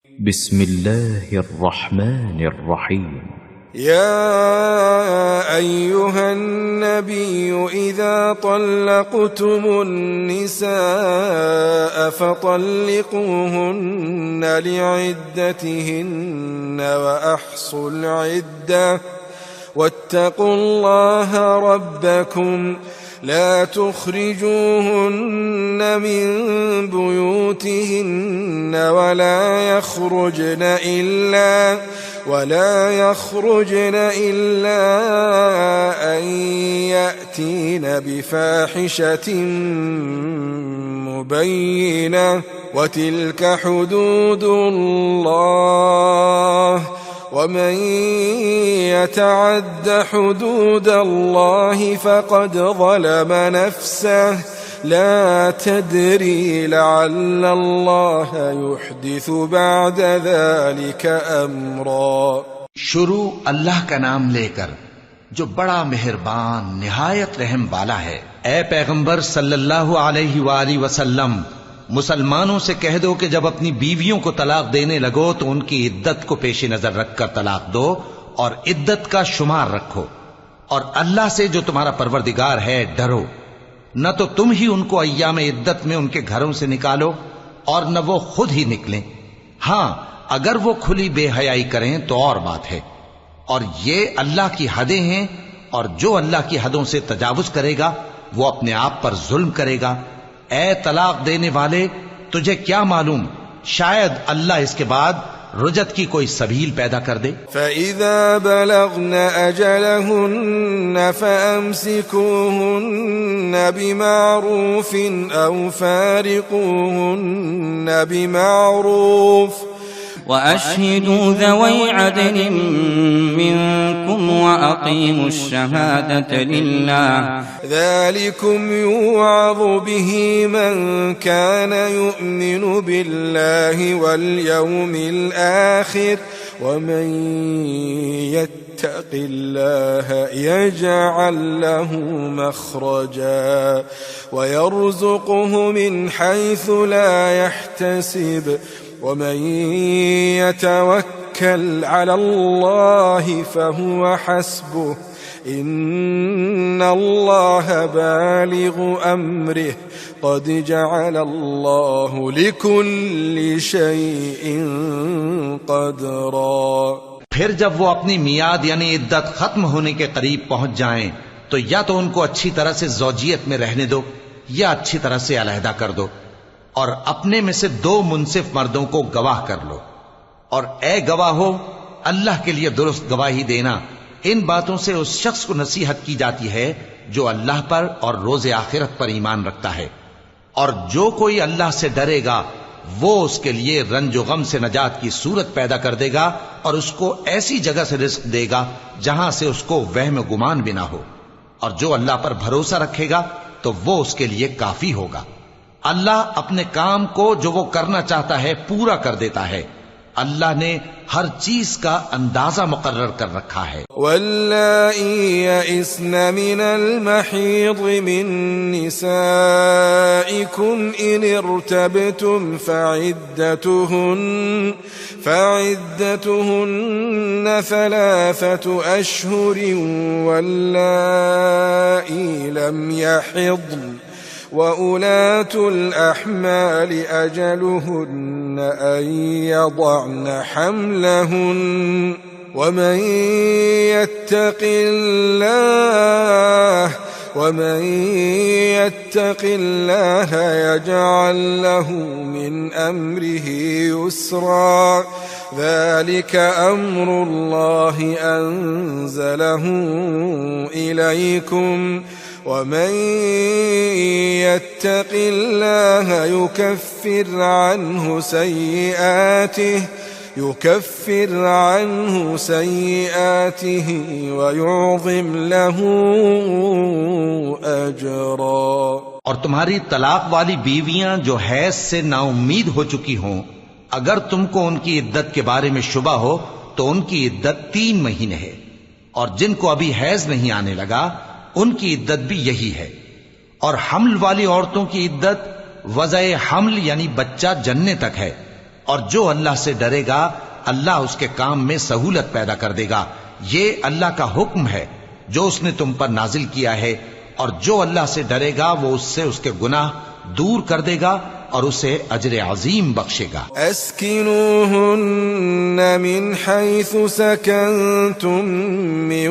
بسم الله الرحمن الرحيم. يا أيها النبي إذا طلقتم النساء فطلقوهن لعدتهن وأحصوا العدة واتقوا الله ربكم لا تخرجوهن من بيوتهن ولا يخرجن إلا أن يأتين بفاحشة مبينة وتلك حدود الله ومن يتعد حدود الله فقد ظلم نفسه لا تدري لعل الله يحدث بعد ذلك أمرا। शुरू अल्लाह का नाम लेकर जो बड़ा मेहरबान निहायत रहम वाला है। ए पैगंबर सल्लल्लाहु अलैहि वाली वसल्लम, मुसलमानों से कह दो कि जब अपनी बीवियों को तलाक देने लगो तो उनकी इद्दत को पेश नजर रखकर तलाक दो और इद्दत का शुमार रखो, और अल्लाह से जो तुम्हारा परवरदिगार है डरो। न तो तुम ही उनको अय्याम इद्दत में उनके घरों से निकालो और न वो खुद ही निकलें। हां, अगर वो खुली बेहयाई करें तो और बात है, और ये अल्लाह की हदें हैं, और जो अल्लाह की हदों से तजावुज करेगा वो अपने आप पर जुल्म करेगा। ए तलाक देने वाले, तुझे क्या मालूम, शायद अल्लाह इसके बाद रुजत की कोई सबील पैदा कर दे। فإذا بلغن أجلهن فأمسكوهن بمعروف أو فارقوهن بمعروف وأشهدوا ذوي عدل منكم وأقيموا الشهادة لله ذلكم يوعظ به من كان يؤمن بالله واليوم الآخر ومن يتق الله يجعل له مخرجا ويرزقه من حيث لا يحتسب ومن يتوكل على الله فهو حسبه إن الله بالغ أمره قد جعل الله لكل شيء قدرا। फिर जब वो अपनी मियाद यानी इद्दत खत्म होने के करीब पहुंच जाएं, तो या तो उनको अच्छी तरह से ज़ौजियत में रहने दो या अच्छी तरह से अलहदा कर दो, और अपने में से 2 मुंसिफ मर्दों को गवाह कर लो। और ए गवाहो, अल्लाह के लिए दुरुस्त गवाही देना। इन बातों से उस शख्स को नसीहत की जाती है जो अल्लाह पर और रोज़े आखिरत पर ईमान रखता है, और जो कोई अल्लाह से डरेगा वो उसके लिए रंजो गम से नजात की सूरत पैदा कर देगा और उसको ऐसी जगह से रिस्क देगा जहां से उसको वहम गुमान भी ना हो, और जो अल्लाह पर भरोसा रखेगा तो वो उसके लिए काफी होगा। अल्लाह अपने काम को जो वो करना चाहता है पूरा कर देता है। अल्लाह ने हर चीज का अंदाजा मुकर्रर कर रखा है। वल्लाई यइस्न मिनल महीद मिन निसाइकुम इन इर्तबतुम फइद्दतुहुन्न 3 अशहुर वल्लाई लम यहिضन وأولاة الأحمال أجلهن أن يضعن حملهن ومن يتق الله يجعل له من أمره يسرا ذلك أمر الله أنزله إليكم ومن يتق الله يكفر عنه سيئاته ويعظم له أجرا। और तुम्हारी तलाक वाली बीवियां जो हैज से नाउम्मीद हो चुकी हों, अगर तुमको उनकी इद्दत के बारे में शुबा हो तो उनकी इद्दत 3 महीने है, और जिनको अभी हैज नहीं आने लगा उनकी इद्दत भी यही है। और हमल वाली औरतों की इद्दत वज़े हमल यानी बच्चा जनने तक है, और जो अल्लाह से डरेगा अल्लाह उसके काम में सहूलत पैदा कर देगा। ये अल्लाह का हुक्म है जो उसने तुम पर नाजिल किया है, और जो अल्लाह से डरेगा वो उससे उसके गुनाह दूर कर देगा और उसे अजर अजीम बख्शेगा। अस्किनूहुन्न मिन हैसु सकंतुम मिन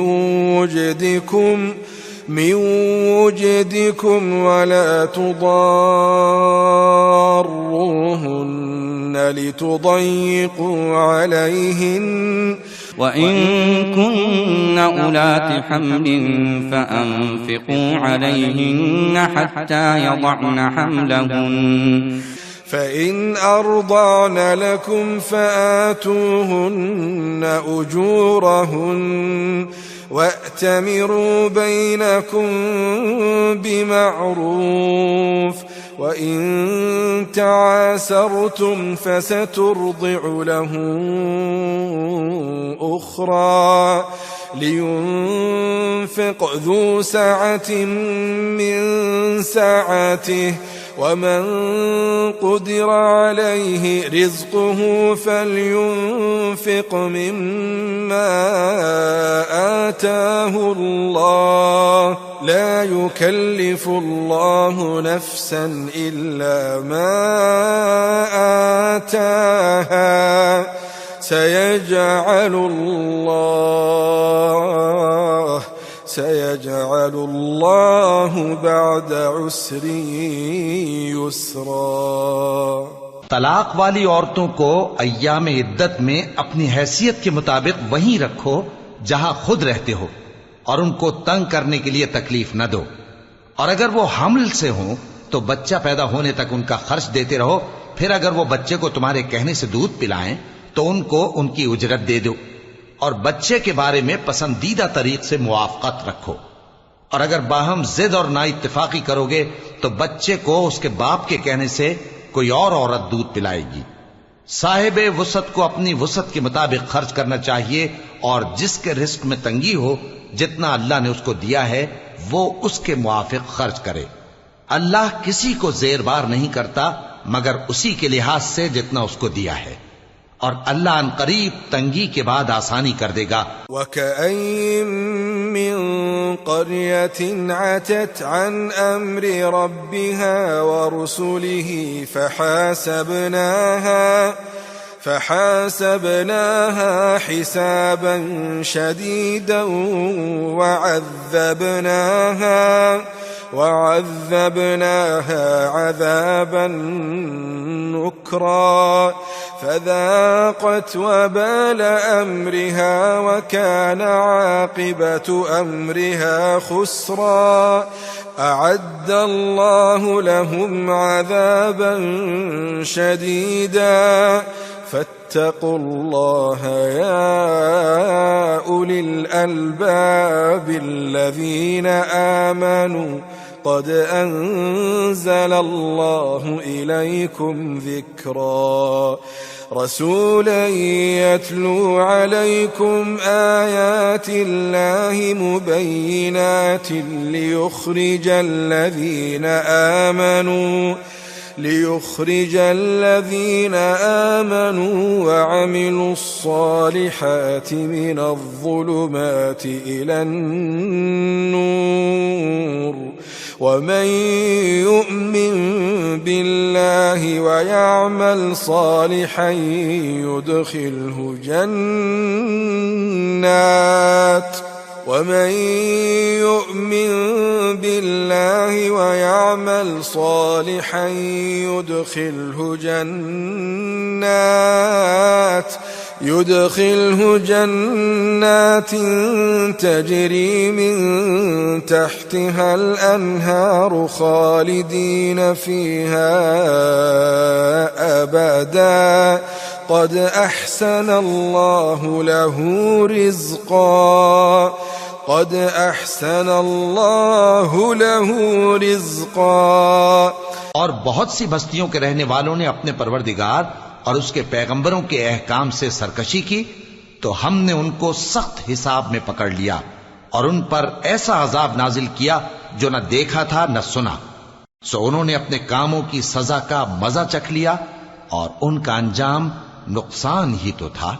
वुजदिकुम वला तुदार्रूहुन्न लितुضय्यिकू अलैहिन وإن كن أولات حمل فأنفقوا عليهن حتى يضعن حملهن فإن أرضعن لكم فآتوهن أجورهن وأتمروا بينكم بمعروف وإن تعاسرتم فسترضع له أخرى لينفق ذو سعة من سعته ومن قدر عليه رزقه فلينفق مما آتاه الله لا يكلف الله نفسا إلا ما آتاها سيجعل الله بعد عسر يسرا। तलाक वाली औरतों को अय्याम इद्दत में अपनी हैसियत के मुताबिक वहीं रखो जहां खुद रहते हो, और उनको तंग करने के लिए तकलीफ न दो। और अगर वो हमल से हो तो बच्चा पैदा होने तक उनका खर्च देते रहो। फिर अगर वो बच्चे को तुम्हारे कहने से दूध पिलाएं तो उनको उनकी उजरत दे दो, और बच्चे के बारे में पसंदीदा तरीक से मुआफ़क़त रखो। और अगर बाहम जिद और ना इत्तेफाकी करोगे तो बच्चे को उसके बाप के कहने से कोई और औरत दूध पिलाएगी। साहिबे वुसत को अपनी वुसत के मुताबिक खर्च करना चाहिए, और जिसके रिस्क में तंगी हो जितना अल्लाह ने उसको दिया है वो उसके मुआफिक खर्च करे। अल्लाह किसी को ज़ेरबार नहीं करता मगर उसी के लिहाज से जितना उसको दिया है, और अल्लाह अनकरीब तंगी के बाद आसानी कर देगा। वकअय्यिम मिन क़र्यतिन अतत अन अम्रि रब्बिहा व रुसुलिही फहासबनाहा हिसाबन शदीदन وعذبناها عذابا نكرا فذاقت وبال أمرها وكان عاقبة أمرها خسرا أعد الله لهم عذابا شديدا فاتقوا الله يا أولي الألباب الذين آمنوا قد أنزل الله إليكم ذكرا رسولا يتلو عليكم آيات الله مبينات ليخرج الذين آمنوا وعملوا الصالحات من الظلمات إلى النور ومن يؤمن بالله ويعمل صالحا يدخله جنات تجري من تحتها الأنهار خالدين فيها أبدا قد أحسن الله له رزقا और बहुत सी बस्तियों के रहने वालों ने अपने परवरदिगार और उसके पैगंबरों के अहकाम से सरकशी की तो हमने उनको सख्त हिसाब में पकड़ लिया और उन पर ऐसा अजाब नाजिल किया जो न देखा था न सुना। सो उन्होंने अपने कामों की सजा का मजा चख लिया और उनका अंजाम नुकसान ही तो था।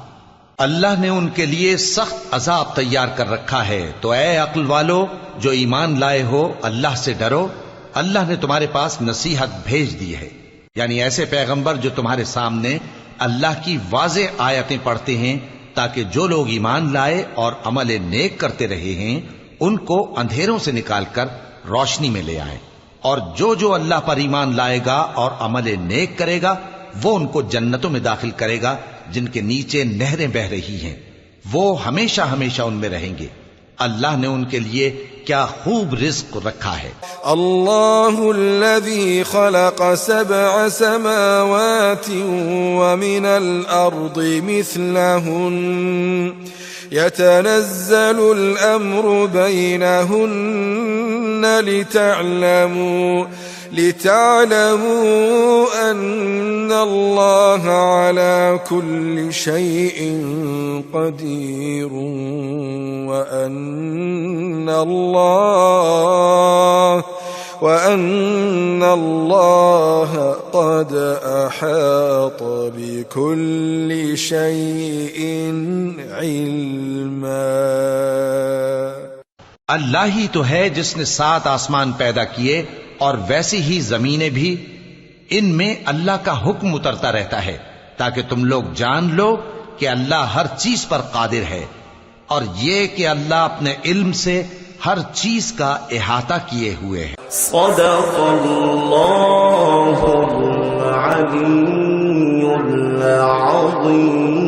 अल्लाह ने उनके लिए सख्त अजाब तैयार कर रखा है। तो ऐ अक्ल वालो जो ईमान लाए हो, अल्लाह से डरो। अल्लाह ने तुम्हारे पास नसीहत भेज दी है, यानी ऐसे पैगंबर जो तुम्हारे सामने अल्लाह की वाज़े आयतें पढ़ते हैं, ताकि जो लोग ईमान लाए और अमल नेक करते रहे हैं उनको अंधेरों से निकालकर रोशनी में ले आए। और जो अल्लाह पर ईमान लाएगा और अमल नेक करेगा वो उनको जन्नतों में दाखिल करेगा जिनके नीचे नहरें बह रही हैं, वो हमेशा हमेशा उनमें रहेंगे। अल्लाह ने उनके लिए क्या खूब रिज़्क़ रखा है। अल्लाहुल्लज़ी खलक़ सबअ समावाति व मिनल अर्दि मिस्लहुन यतनज़्ज़लुल अम्रु बैनहुन्न लितअलमू अन्ना अल्लाह अला कुल्लि शैइन क़दीर व अन्ना अल्लाह क़द अहात बिकुल्लि शैइन इल्मा। अल्लाह ही तो है जिसने 7 आसमान पैदा किए और वैसी ही जमीनें भी, इनमें अल्लाह का हुक्म उतरता रहता है ताकि तुम लोग जान लो कि अल्लाह हर चीज पर कादिर है, और ये कि अल्लाह अपने इल्म से हर चीज का इहाता किए हुए है। सदक़ल्लाहुल अलीयुल अज़ीम।